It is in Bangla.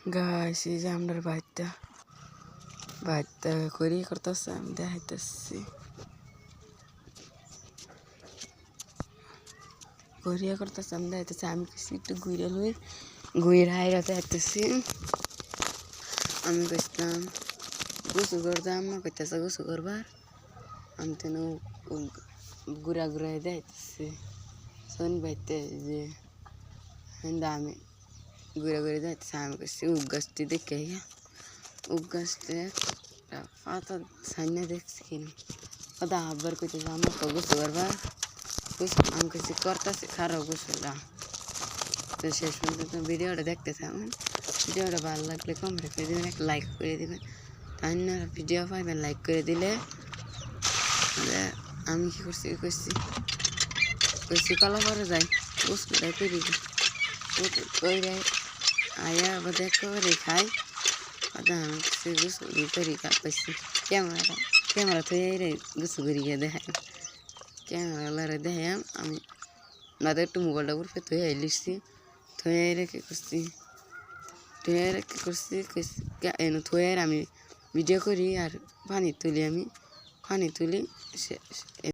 গাইস এই যে আমরা বাইরটা করি করতেছে আমি দেখাইতেছি করিয়া করতেছে আমি দেখাইতেছি আমি কিছু একটু ঘুরে লই ঘুরে হাইরা দেখাইতেছি আমি কইতাম গোসল করতাম কইতেছে গোসল করবার আমি তো ঘুরা ঘুরাই দেখাইতেছি শোন বাইতে যে আমি ঘুরে ঘুরে দেখাইতেছি আমি কইছি গাছটি দেখে গাছটা পাতা সাইনা দেখছি কিনা কথা আবার কইতেছে আমার তো গোসল করবার আমি কিছু করতেছি খারাপ গোসলটা তো শেষ পর্যন্ত ভিডিওটা দেখতে থাকুন ভিডিওটা ভালো লাগলে কমেন্ট করে দেবেন একটা লাইক করে দেবেন তাই না ভিডিও পাইবেন লাইক করে দিলে আমি কি করছি কলা পরে যাই গোসলটা করে আয়া আবার দেখা করে খাই কথা আমি কিছু গোসল করি পাইছি ক্যামেরা থয়ে গোসল করিয়া দেখাই ক্যামেরা দেখাম আমি নাদের একটু মোবাইলটা উপরে থয়ে লিখছি থয়ে রেখে করছি থয়ে আমি ভিডিও করি আর পানি তুলি